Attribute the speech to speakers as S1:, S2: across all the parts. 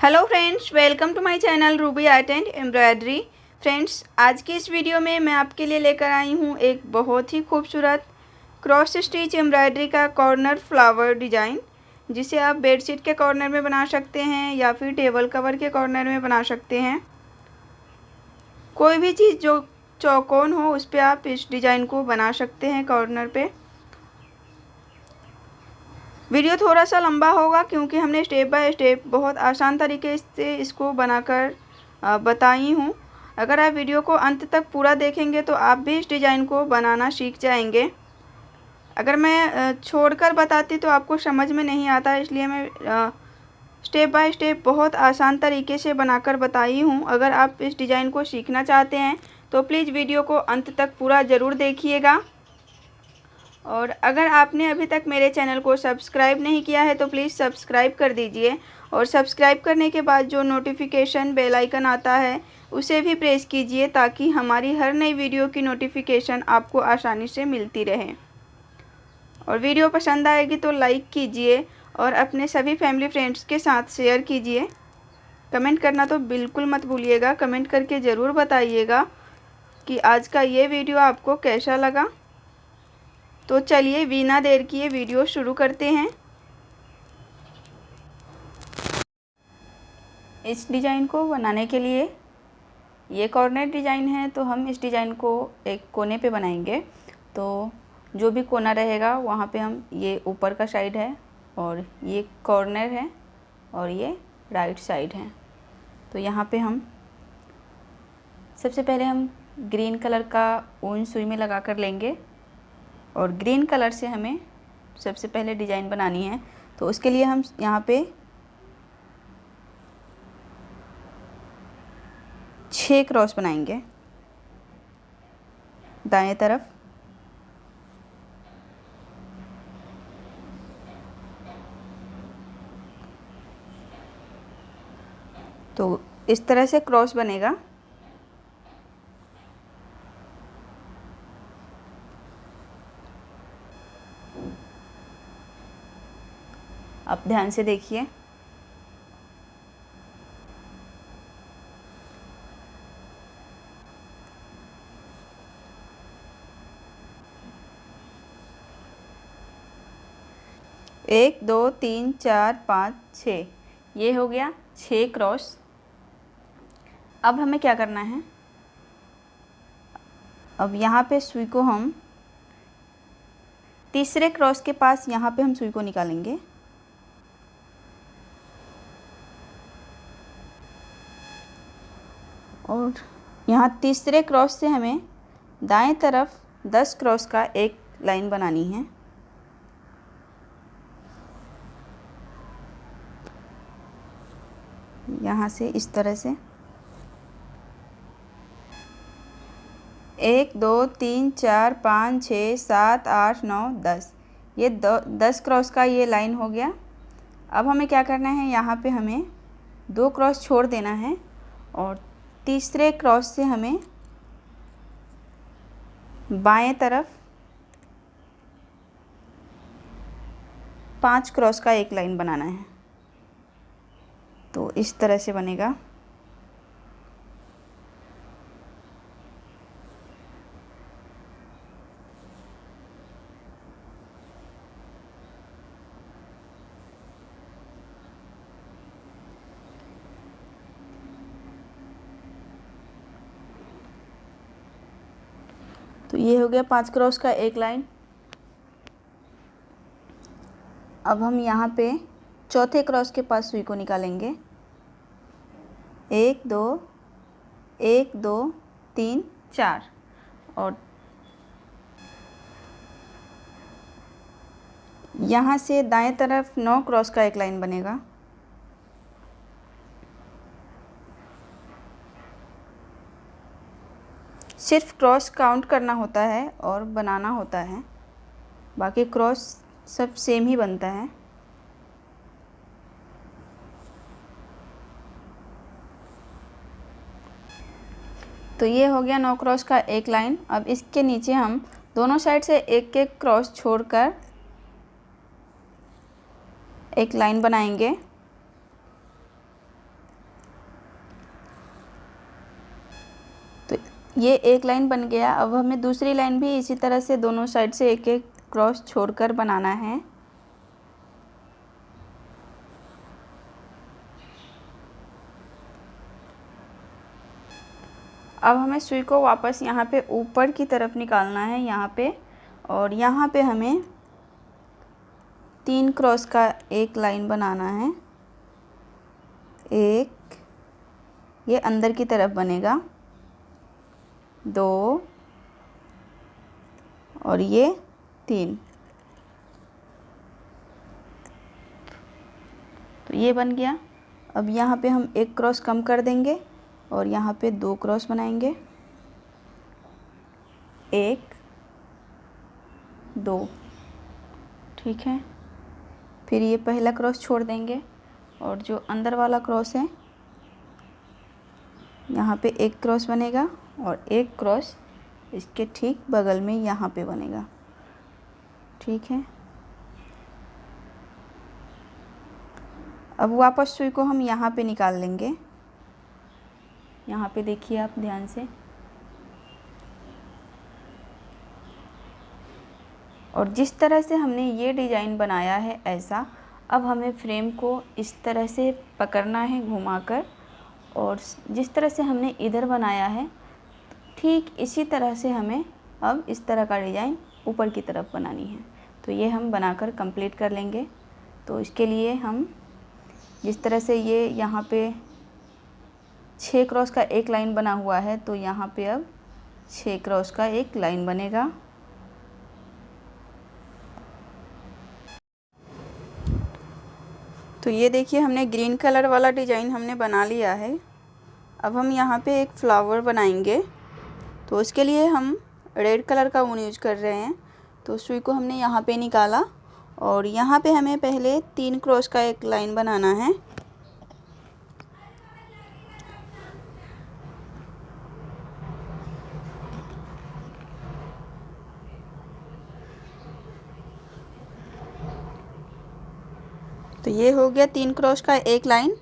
S1: Hello friends, welcome to my channel Ruby art and embroidery. Friends, आज की इस video में मैं आपके लिए लेकर आई हूँ एक बहुत ही खूबसूरत क्रॉस स्टिच एम्ब्रॉयडरी का कॉर्नर फ्लावर डिज़ाइन, जिसे आप बेडशीट के कॉर्नर में बना सकते हैं या फिर टेबल कवर के कॉर्नर में बना सकते हैं। कोई भी चीज़ जो चौकोन हो उस पर आप इस डिज़ाइन को बना सकते हैं कॉर्नर पे। वीडियो थोड़ा सा लंबा होगा क्योंकि हमने स्टेप बाय स्टेप बहुत आसान तरीके से इसको बनाकर बताई हूँ। अगर आप वीडियो को अंत तक पूरा देखेंगे तो आप भी इस डिज़ाइन को बनाना सीख जाएंगे। अगर मैं छोड़कर बताती तो आपको समझ में नहीं आता, इसलिए मैं स्टेप बाय स्टेप बहुत आसान तरीके से बनाकर बताई हूँ। अगर आप इस डिज़ाइन को सीखना चाहते हैं तो प्लीज़ वीडियो को अंत तक पूरा ज़रूर देखिएगा। और अगर आपने अभी तक मेरे चैनल को सब्सक्राइब नहीं किया है तो प्लीज़ सब्सक्राइब कर दीजिए, और सब्सक्राइब करने के बाद जो नोटिफिकेशन बेल आइकन आता है उसे भी प्रेस कीजिए, ताकि हमारी हर नई वीडियो की नोटिफिकेशन आपको आसानी से मिलती रहे। और वीडियो पसंद आएगी तो लाइक कीजिए और अपने सभी फैमिली फ्रेंड्स के साथ शेयर कीजिए। कमेंट करना तो बिल्कुल मत भूलिएगा, कमेंट करके ज़रूर बताइएगा कि आज का ये वीडियो आपको कैसा लगा। तो चलिए बिना देर किए वीडियो शुरू करते हैं। इस डिज़ाइन को बनाने के लिए ये कॉर्नर डिज़ाइन है, तो हम इस डिज़ाइन को एक कोने पे बनाएंगे। तो जो भी कोना रहेगा वहाँ पे हम, ये ऊपर का साइड है और ये कॉर्नर है और ये राइट साइड है। तो यहाँ पे हम सबसे पहले हम ग्रीन कलर का ऊन सुई में लगा कर लेंगे, और ग्रीन कलर से हमें सबसे पहले डिज़ाइन बनानी है। तो उसके लिए हम यहाँ पे 6 क्रॉस बनाएंगे दाएं तरफ। तो इस तरह से क्रॉस बनेगा। आप ध्यान से देखिए। एक, दो, तीन, चार, पाँच, छः, ये हो गया 6 क्रॉस। अब हमें क्या करना है, अब यहाँ पे सुई को हम तीसरे क्रॉस के पास यहाँ पे हम सुई को निकालेंगे। और यहाँ तीसरे क्रॉस से हमें दाएं तरफ 10 क्रॉस का एक लाइन बनानी है। यहाँ से इस तरह से 1, 2, 3, 4, 5, 6, 7, 8, 9, 10, ये 10 क्रॉस का ये लाइन हो गया। अब हमें क्या करना है, यहाँ पे हमें 2 क्रॉस छोड़ देना है, और तीसरे क्रॉस से हमें बाएं तरफ 5 क्रॉस का एक लाइन बनाना है। तो इस तरह से बनेगा। तो ये हो गया 5 क्रॉस का एक लाइन। अब हम यहाँ पे चौथे क्रॉस के पास सुई को निकालेंगे। 1, 2, 1, 2, 3, 4, और यहाँ से दाएं तरफ 9 क्रॉस का एक लाइन बनेगा। सिर्फ क्रॉस काउंट करना होता है और बनाना होता है, बाकी क्रॉस सब सेम ही बनता है। तो ये हो गया 9 क्रॉस का एक लाइन। अब इसके नीचे हम दोनों साइड से एक एक क्रॉस छोड़कर एक लाइन बनाएंगे। ये एक लाइन बन गया। अब हमें दूसरी लाइन भी इसी तरह से दोनों साइड से एक एक क्रॉस छोड़कर बनाना है। अब हमें सुई को वापस यहाँ पे ऊपर की तरफ निकालना है यहाँ पे, और यहाँ पे हमें 3 क्रॉस का एक लाइन बनाना है। एक, ये अंदर की तरफ बनेगा, 2 और ये 3। तो ये बन गया। अब यहाँ पे हम एक क्रॉस कम कर देंगे और यहाँ पे 2 क्रॉस बनाएंगे, 1 2। ठीक है, फिर ये पहला क्रॉस छोड़ देंगे और जो अंदर वाला क्रॉस है यहाँ पे एक क्रॉस बनेगा और एक क्रॉस इसके ठीक बगल में यहाँ पे बनेगा। ठीक है, अब वापस सुई को हम यहाँ पे निकाल लेंगे। यहाँ पे देखिए आप ध्यान से, और जिस तरह से हमने ये डिज़ाइन बनाया है ऐसा, अब हमें फ्रेम को इस तरह से पकड़ना है घुमाकर, और जिस तरह से हमने इधर बनाया है ठीक इसी तरह से हमें अब इस तरह का डिज़ाइन ऊपर की तरफ बनानी है। तो ये हम बनाकर कंप्लीट कर लेंगे। तो इसके लिए हम जिस तरह से ये यहाँ पे 6 क्रॉस का एक लाइन बना हुआ है, तो यहाँ पे अब 6 क्रॉस का एक लाइन बनेगा। तो ये देखिए हमने ग्रीन कलर वाला डिज़ाइन हमने बना लिया है। अब हम यहाँ पे एक फ्लावर बनाएंगे, तो उसके लिए हम रेड कलर का ऊन यूज कर रहे हैं। तो सुई को हमने यहाँ पे निकाला और यहाँ पे हमें पहले 3 क्रॉस का एक लाइन बनाना है। तो ये हो गया 3 क्रॉस का एक लाइन।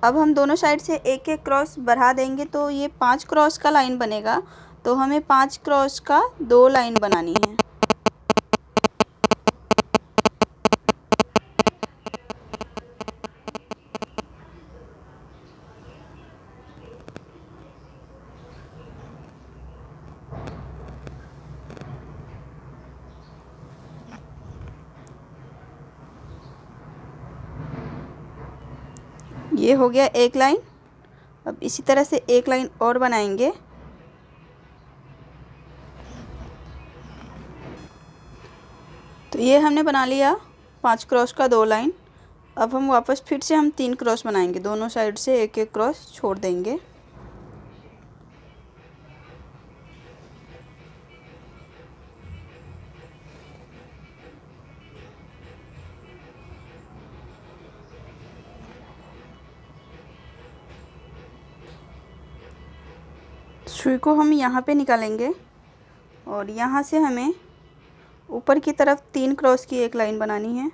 S1: अब हम दोनों साइड से एक एक क्रॉस बढ़ा देंगे तो ये 5 क्रॉस का लाइन बनेगा। तो हमें 5 क्रॉस का 2 लाइन बनानी है। ये हो गया एक लाइन। अब इसी तरह से एक लाइन और बनाएंगे। तो ये हमने बना लिया 5 क्रॉस का 2 लाइन। अब हम वापस फिर से हम 3 क्रॉस बनाएंगे, दोनों साइड से एक एक क्रॉस छोड़ देंगे। सुई को हम यहाँ पे निकालेंगे और यहाँ से हमें ऊपर की तरफ 3 क्रॉस की एक लाइन बनानी है।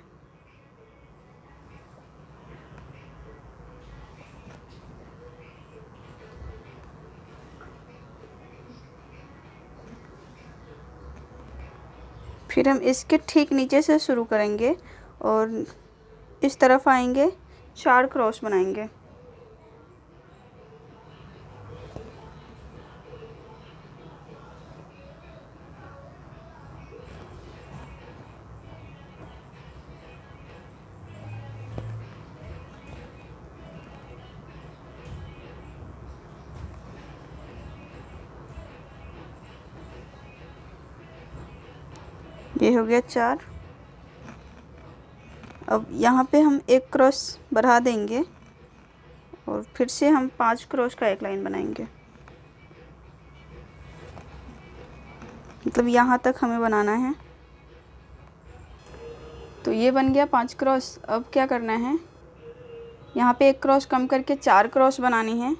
S1: फिर हम इसके ठीक नीचे से शुरू करेंगे और इस तरफ आएंगे, 4 क्रॉस बनाएंगे। ये हो गया 4। अब यहाँ पे हम एक क्रॉस बढ़ा देंगे और फिर से हम 5 क्रॉस का एक लाइन बनाएंगे। मतलब यहाँ तक हमें बनाना है। तो ये बन गया 5 क्रॉस। अब क्या करना है, यहाँ पे एक क्रॉस कम करके 4 क्रॉस बनानी है।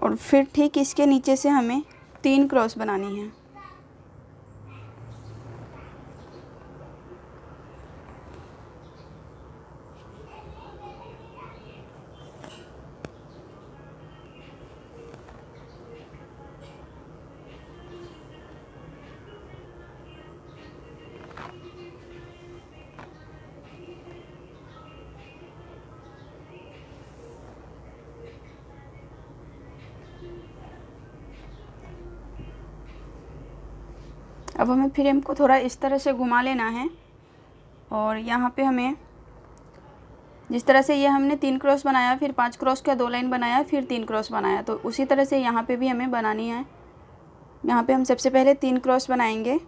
S1: और फिर ठीक इसके नीचे से हमें 3 क्रॉस बनानी है। अब हमें फ्रेम को थोड़ा इस तरह से घुमा लेना है और यहाँ पे हमें जिस तरह से ये हमने 3 क्रॉस बनाया, फिर 5 क्रॉस का 2 लाइन बनाया, फिर 3 क्रॉस बनाया, तो उसी तरह से यहाँ पे भी हमें बनानी है। यहाँ पे हम सबसे पहले 3 क्रॉस बनाएंगे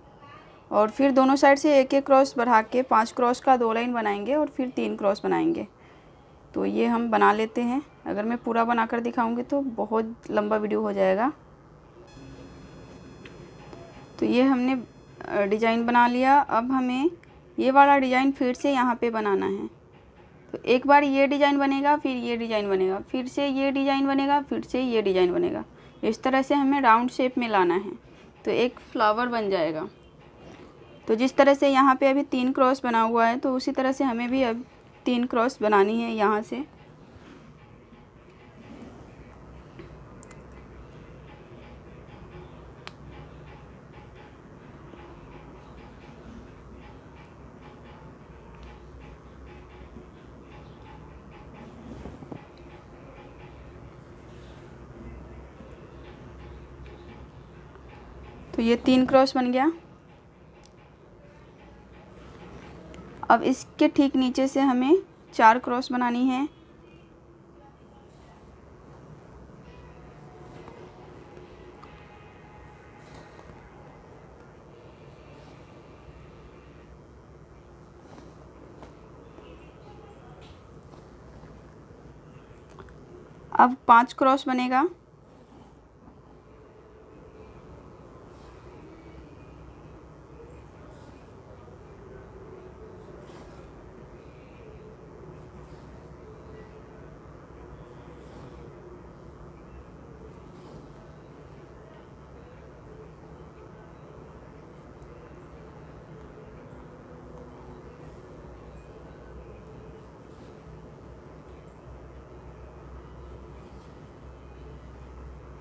S1: और फिर दोनों साइड से एक एक क्रॉस बढ़ा के 5 क्रॉस का 2 लाइन बनाएंगे और फिर 3 क्रॉस बनाएंगे। तो ये हम बना लेते हैं। अगर मैं पूरा बनाकर दिखाऊंगी तो बहुत लंबा वीडियो हो जाएगा। तो ये हमने डिज़ाइन बना लिया। अब हमें ये वाला डिज़ाइन फिर से यहाँ पे बनाना है। तो एक बार ये डिज़ाइन बनेगा, फिर ये डिज़ाइन बनेगा, फिर से ये डिज़ाइन बनेगा, फिर से ये डिज़ाइन बनेगा। इस तरह से हमें राउंड शेप में लाना है तो एक फ्लावर बन जाएगा। तो जिस तरह से यहाँ पे अभी 3 क्रॉस बना हुआ है, तो उसी तरह से हमें भी अब 3 क्रॉस बनानी है यहाँ से। तो ये 3 क्रॉस बन गया। अब इसके ठीक नीचे से हमें 4 क्रॉस बनानी है। अब 5 क्रॉस बनेगा।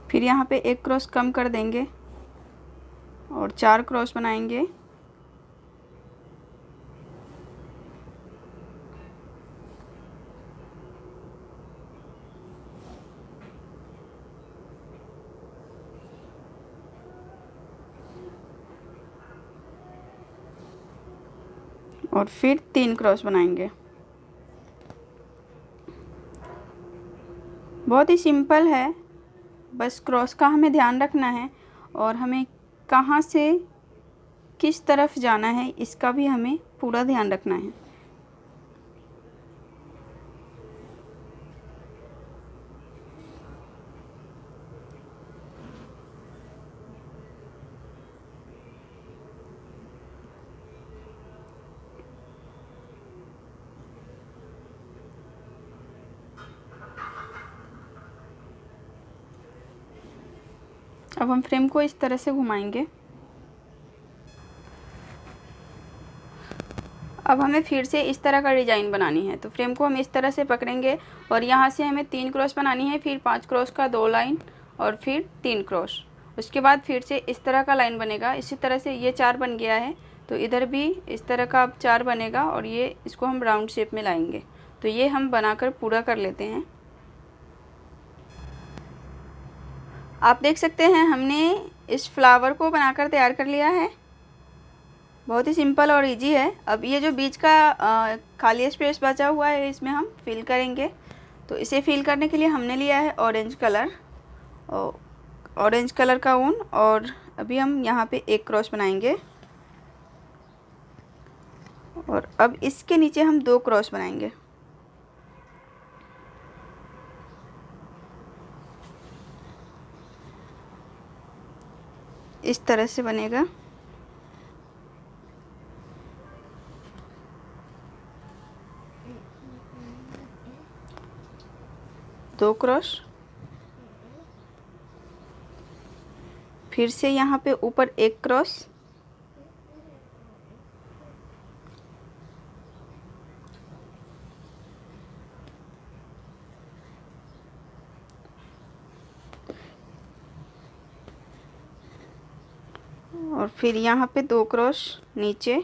S1: फिर यहाँ पे 1 क्रॉस कम कर देंगे और 4 क्रॉस बनाएंगे। और फिर 3 क्रॉस बनाएंगे। बहुत ही सिंपल है, बस क्रॉस का हमें ध्यान रखना है और हमें कहाँ से किस तरफ जाना है इसका भी हमें पूरा ध्यान रखना है। अब हम फ्रेम को इस तरह से घुमाएंगे। अब हमें फिर से इस तरह का डिज़ाइन बनानी है। तो फ्रेम को हम इस तरह से पकड़ेंगे और यहाँ से हमें 3 क्रॉस बनानी है, फिर 5 क्रॉस का 2 लाइन और फिर 3 क्रॉस। उसके बाद फिर से इस तरह का लाइन बनेगा। इसी तरह से ये 4 बन गया है, तो इधर भी इस तरह का अब 4 बनेगा और ये इसको हम राउंड शेप में लाएंगे। तो ये हम बनाकर पूरा कर लेते हैं। आप देख सकते हैं हमने इस फ्लावर को बनाकर तैयार कर लिया है। बहुत ही सिंपल और इजी है। अब ये जो बीच का खाली स्पेस बचा हुआ है इसमें हम फिल करेंगे। तो इसे फिल करने के लिए हमने लिया है ऑरेंज कलर, ऑरेंज कलर का ऊन, और अभी हम यहाँ पे 1 क्रॉस बनाएंगे और अब इसके नीचे हम 2 क्रॉस बनाएंगे। इस तरह से बनेगा। दो क्रॉस फिर से यहाँ पे ऊपर एक क्रॉस, और फिर यहाँ पे 2 क्रॉस नीचे,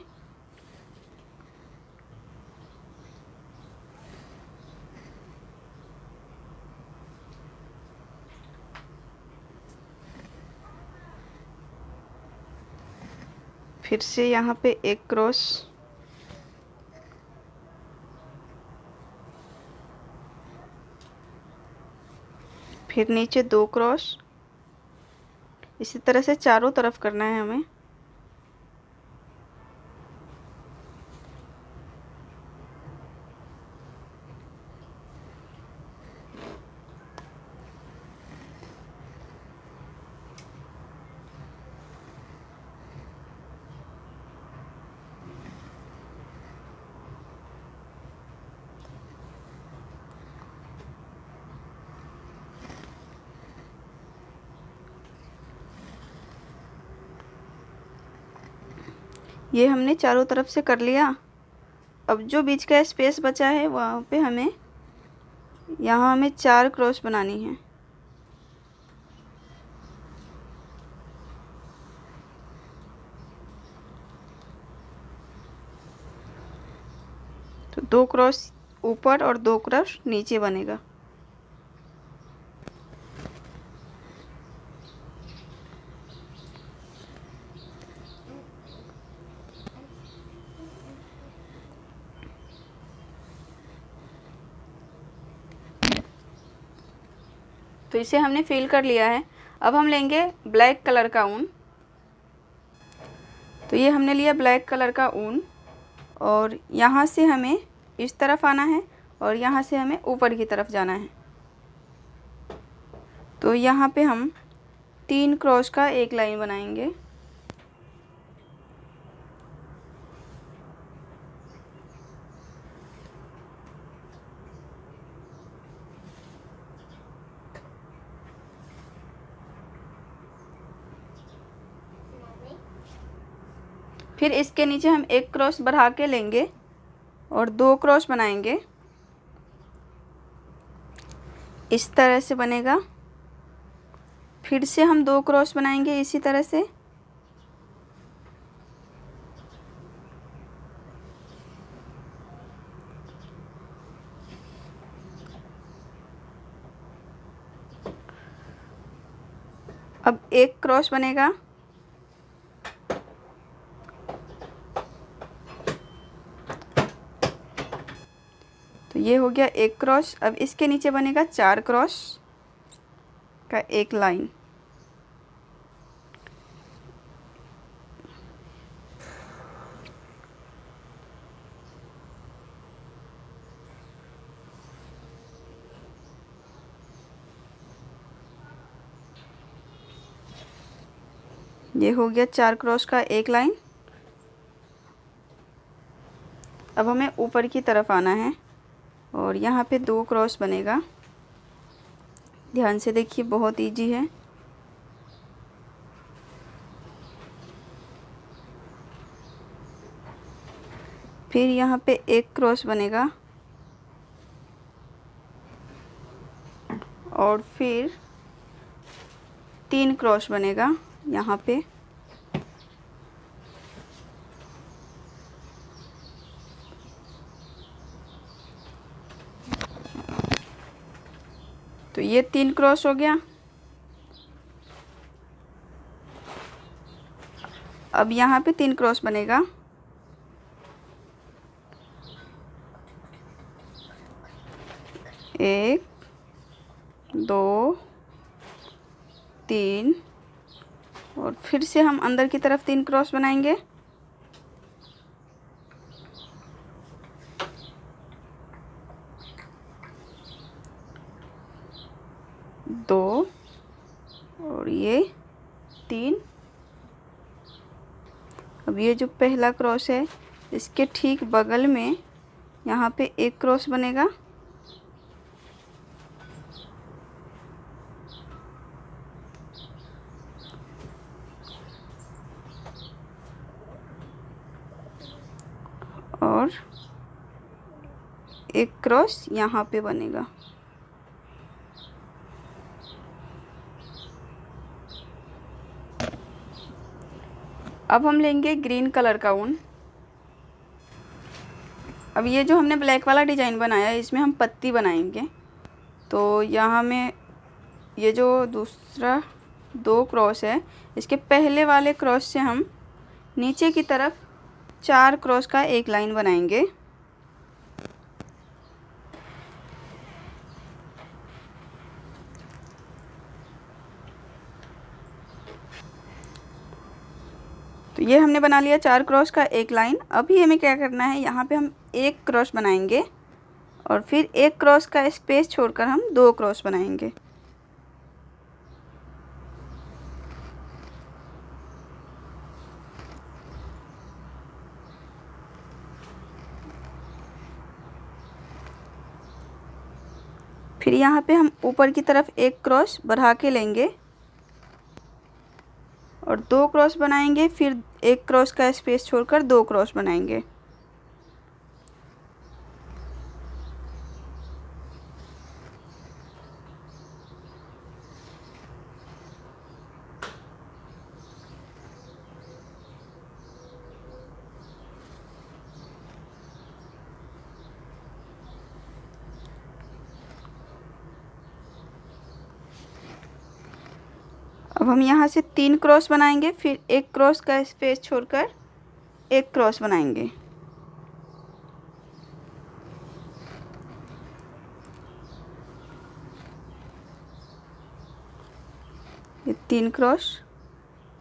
S1: फिर से यहाँ पे एक क्रॉस, फिर नीचे 2 क्रॉस। इसी तरह से चारों तरफ करना है हमें। ये हमने चारों तरफ से कर लिया। अब जो बीच का स्पेस बचा है वहाँ पे यहाँ हमें 4 क्रॉस बनानी है। तो 2 क्रॉस ऊपर और 2 क्रॉस नीचे बनेगा। तो इसे हमने फिल कर लिया है। अब हम लेंगे ब्लैक कलर का ऊन। तो ये हमने लिया ब्लैक कलर का ऊन, और यहाँ से हमें इस तरफ आना है और यहाँ से हमें ऊपर की तरफ जाना है। तो यहाँ पे हम 3 क्रॉस का एक लाइन बनाएंगे। फिर इसके नीचे हम एक क्रॉस बढ़ा के लेंगे और 2 क्रॉस बनाएंगे। इस तरह से बनेगा। फिर से हम 2 क्रॉस बनाएंगे इसी तरह से। अब एक क्रॉस बनेगा। तो ये हो गया एक क्रॉस। अब इसके नीचे बनेगा 4 क्रॉस का एक लाइन। ये हो गया 4 क्रॉस का एक लाइन। अब हमें ऊपर की तरफ आना है और यहाँ पे 2 क्रॉस बनेगा। ध्यान से देखिए, बहुत इजी है। फिर यहाँ पे एक क्रॉस बनेगा और फिर 3 क्रॉस बनेगा यहाँ पे। तो ये 3 क्रॉस हो गया। अब यहाँ पे 3 क्रॉस बनेगा। एक, 2, 3, और फिर से हम अंदर की तरफ 3 क्रॉस बनाएंगे। दो और ये 3। अब ये जो पहला क्रॉस है इसके ठीक बगल में यहाँ पे एक क्रॉस बनेगा। और एक क्रॉस यहाँ पे बनेगा। अब हम लेंगे ग्रीन कलर का ऊन। अब ये जो हमने ब्लैक वाला डिज़ाइन बनाया है इसमें हम पत्ती बनाएंगे। तो यहाँ में ये जो दूसरा 2 क्रॉस है, इसके पहले वाले क्रॉस से हम नीचे की तरफ 4 क्रॉस का एक लाइन बनाएंगे। तो ये हमने बना लिया 4 क्रॉस का एक लाइन। अभी हमें क्या करना है, यहाँ पे हम 1 क्रॉस बनाएंगे और फिर 1 क्रॉस का स्पेस छोड़कर हम 2 क्रॉस बनाएंगे। फिर यहाँ पे हम ऊपर की तरफ 1 क्रॉस बढ़ा के लेंगे और 2 क्रॉस बनाएंगे, फिर 1 क्रॉस का स्पेस छोड़कर 2 क्रॉस बनाएंगे। अब हम यहाँ से 3 क्रॉस बनाएंगे, फिर 1 क्रॉस का स्पेस छोड़कर 1 क्रॉस बनाएंगे। ये 3 क्रॉस,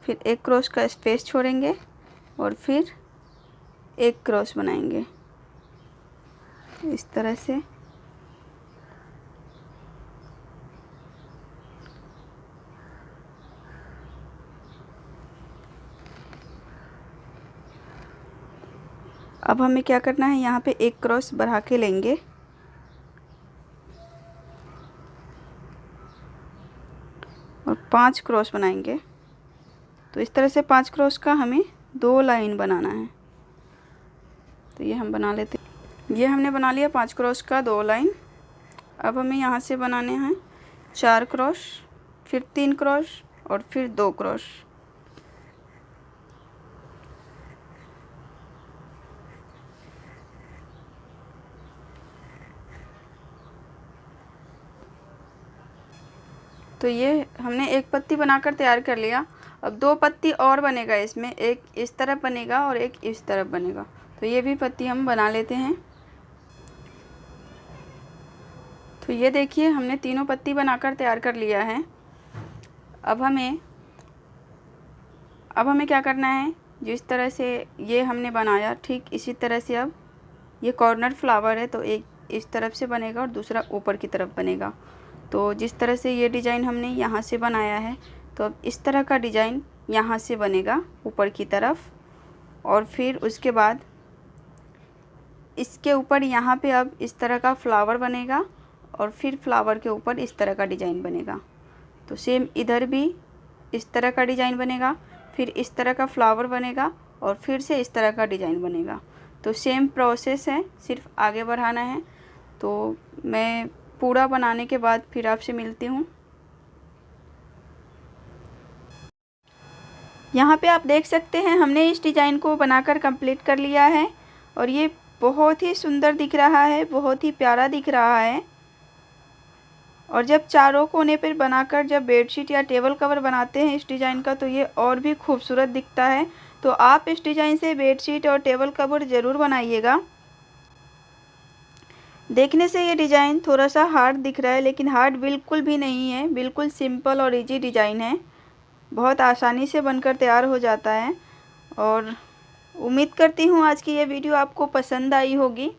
S1: फिर 1 क्रॉस का स्पेस छोड़ेंगे और फिर 1 क्रॉस बनाएंगे इस तरह से। अब हमें क्या करना है, यहाँ पे 1 क्रॉस बढ़ा के लेंगे और 5 क्रॉस बनाएंगे। तो इस तरह से 5 क्रॉस का हमें 2 लाइन बनाना है। तो ये हम बना लेते हैं। ये हमने बना लिया 5 क्रॉस का 2 लाइन। अब हमें यहाँ से बनाने हैं 4 क्रॉस, फिर 3 क्रॉस और फिर 2 क्रॉस। तो ये हमने एक पत्ती बनाकर तैयार कर लिया। अब 2 पत्ती और बनेगा इसमें, एक इस तरफ बनेगा और एक इस तरफ बनेगा। तो ये भी पत्ती हम बना लेते हैं। तो ये देखिए हमने तीनों पत्ती बनाकर तैयार कर लिया है। अब हमें क्या करना है, जिस तरह से ये हमने बनाया ठीक इसी तरह से अब ये कॉर्नर फ्लावर है तो एक इस तरफ से बनेगा और दूसरा ऊपर की तरफ बनेगा। तो जिस तरह से ये डिज़ाइन हमने यहाँ से बनाया है तो अब इस तरह का डिज़ाइन यहाँ से बनेगा ऊपर की तरफ, और फिर उसके बाद इसके ऊपर यहाँ पे अब इस तरह का फ्लावर बनेगा और फिर फ्लावर के ऊपर इस तरह का डिज़ाइन बनेगा। तो सेम इधर भी इस तरह का डिज़ाइन बनेगा, फिर इस तरह का फ्लावर बनेगा और फिर से इस तरह का डिज़ाइन बनेगा। तो सेम प्रोसेस है, सिर्फ आगे बढ़ाना है। तो मैं पूरा बनाने के बाद फिर आपसे मिलती हूँ। यहाँ पे आप देख सकते हैं हमने इस डिज़ाइन को बनाकर कंप्लीट कर लिया है और ये बहुत ही सुंदर दिख रहा है, बहुत ही प्यारा दिख रहा है। और जब चारों कोने पर बनाकर जब बेडशीट या टेबल कवर बनाते हैं इस डिज़ाइन का तो ये और भी खूबसूरत दिखता है। तो आप इस डिज़ाइन से बेडशीट और टेबल कवर ज़रूर बनाइएगा। देखने से ये डिज़ाइन थोड़ा सा हार्ड दिख रहा है, लेकिन हार्ड बिल्कुल भी नहीं है, बिल्कुल सिंपल और इजी डिज़ाइन है। बहुत आसानी से बनकर तैयार हो जाता है। और उम्मीद करती हूँ आज की ये वीडियो आपको पसंद आई होगी।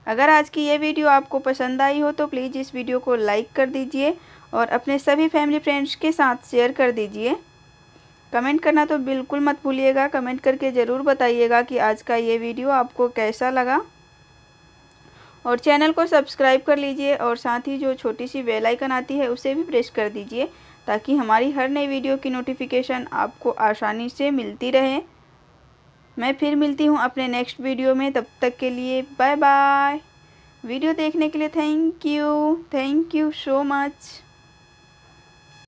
S1: अगर आज की ये वीडियो आपको पसंद आई हो तो प्लीज़ इस वीडियो को लाइक कर दीजिए और अपने सभी फैमिली फ्रेंड्स के साथ शेयर कर दीजिए। कमेंट करना तो बिल्कुल मत भूलिएगा, कमेंट करके ज़रूर बताइएगा कि आज का ये वीडियो आपको कैसा लगा। और चैनल को सब्सक्राइब कर लीजिए और साथ ही जो छोटी सी बेल आइकन आती है उसे भी प्रेस कर दीजिए ताकि हमारी हर नई वीडियो की नोटिफिकेशन आपको आसानी से मिलती रहे। मैं फिर मिलती हूँ अपने नेक्स्ट वीडियो में। तब तक के लिए बाय बाय। वीडियो देखने के लिए थैंक यू सो मच।